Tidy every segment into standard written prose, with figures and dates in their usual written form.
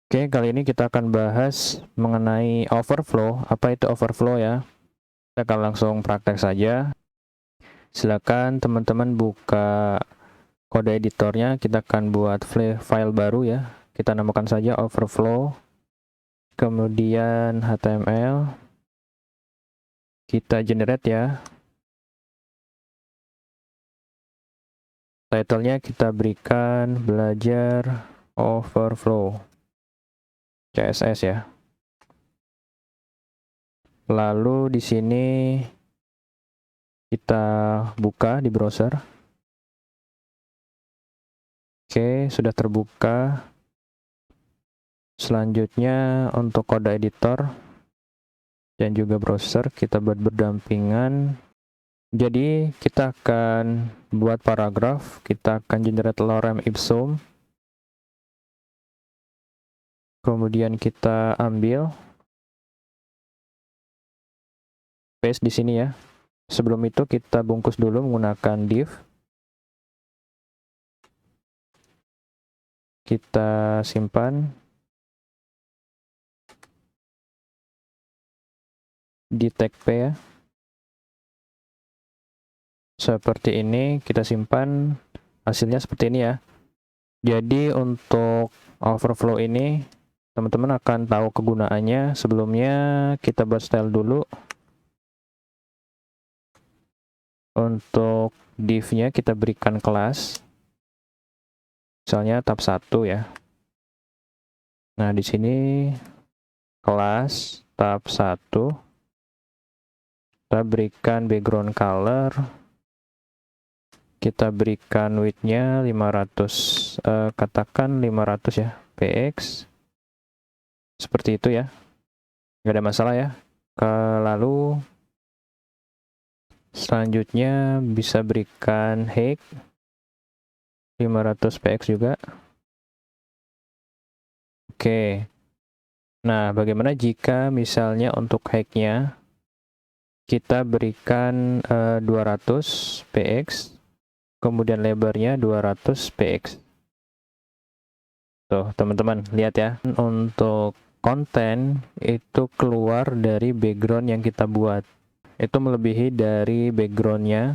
Oke, kali ini kita akan bahas mengenai overflow. Apa itu overflow ya? Kita akan langsung praktek saja. Silakan teman-teman buka kode editornya. Kita akan buat file baru ya. Kita namakan saja overflow. Kemudian HTML. Kita generate ya. Title-nya kita berikan belajar overflow. CSS ya. Lalu di sini kita buka di browser. Oke, sudah terbuka. Selanjutnya untuk kode editor dan juga browser kita buat berdampingan. Jadi kita akan buat paragraf, kita akan generate lorem ipsum. Kemudian kita ambil paste di sini ya. Sebelum itu kita bungkus dulu menggunakan div. Kita simpan di tag p ya. Seperti ini, kita simpan hasilnya seperti ini ya. Jadi untuk overflow ini teman-teman akan tahu kegunaannya. Sebelumnya kita buat style dulu. Untuk div-nya kita berikan kelas, misalnya tab 1 ya. Nah, di sini kelas tab 1, kita berikan background color, kita berikan width-nya 500, katakan 500 ya, px. Seperti itu ya, nggak ada masalah ya. Lalu selanjutnya bisa berikan height 500 px juga. Oke. Nah, bagaimana jika misalnya untuk height-nya kita berikan 200 px, kemudian lebarnya 200 px. Tuh, teman-teman, lihat ya. Untuk konten itu keluar dari background yang kita buat. Itu melebihi dari backgroundnya,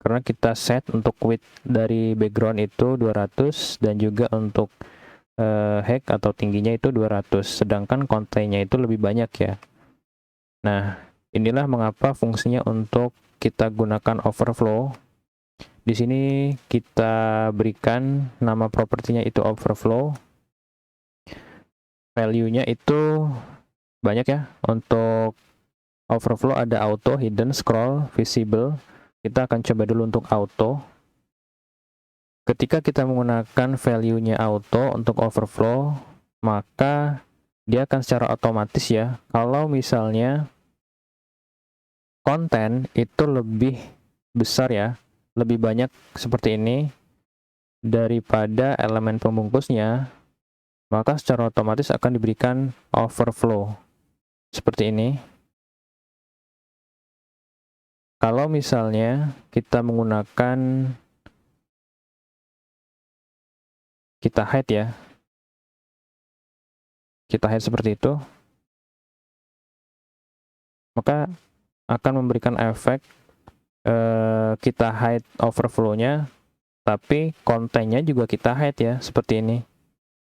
karena kita set untuk width dari background itu 200 dan juga untuk height atau tingginya itu 200, sedangkan kontennya itu lebih banyak ya. Nah, inilah mengapa fungsinya untuk kita gunakan overflow. Di sini kita berikan nama propertinya itu overflow. Value-nya itu banyak ya. Untuk overflow ada auto, hidden, scroll, visible. Kita akan coba dulu untuk auto. Ketika kita menggunakan value-nya auto untuk overflow, maka dia akan secara otomatis ya, kalau misalnya konten itu lebih besar ya, lebih banyak seperti ini daripada elemen pembungkusnya, maka secara otomatis akan diberikan overflow seperti ini. Kalau misalnya kita menggunakan, kita hide ya, kita hide seperti itu, maka akan memberikan efek kita hide overflow-nya, tapi kontennya juga kita hide ya, seperti ini.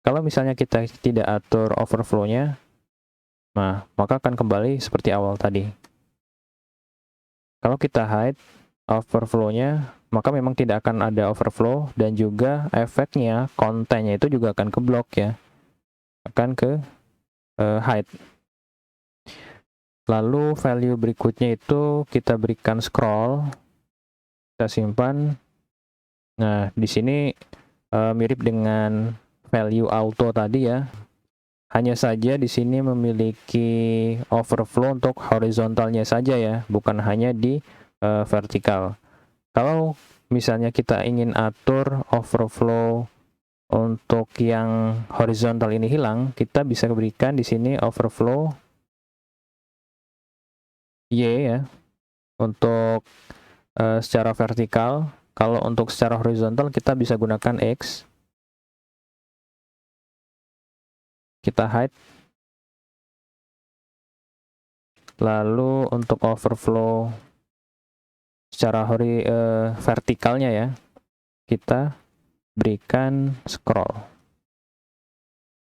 Kalau misalnya kita tidak atur overflow-nya, nah, maka akan kembali seperti awal tadi. Kalau kita hide overflow-nya, maka memang tidak akan ada overflow, dan juga efeknya, kontennya itu juga akan ke block ya, akan ke hide. Lalu value berikutnya itu kita berikan scroll, kita simpan. Nah, di sini mirip dengan value auto tadi ya. Hanya saja di sini memiliki overflow untuk horizontalnya saja ya, bukan hanya di vertikal. Kalau misalnya kita ingin atur overflow untuk yang horizontal ini hilang, kita bisa berikan di sini overflow Y ya, untuk secara vertikal. Kalau untuk secara horizontal kita bisa gunakan X. kita hide. Lalu untuk overflow secara vertikalnya ya, kita berikan scroll.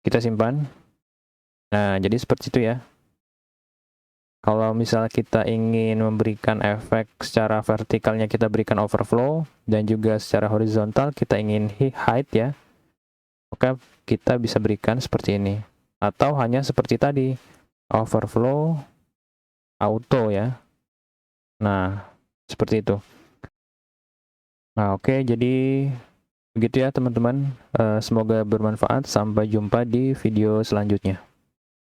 Kita simpan. Nah, jadi seperti itu ya. Kalau misal kita ingin memberikan efek secara vertikalnya, kita berikan overflow, dan juga secara horizontal kita ingin hide ya, maka kita bisa berikan seperti ini. Atau hanya seperti tadi, overflow auto ya. Nah, seperti itu. Nah, oke, jadi begitu ya teman-teman. Semoga bermanfaat. Sampai jumpa di video selanjutnya.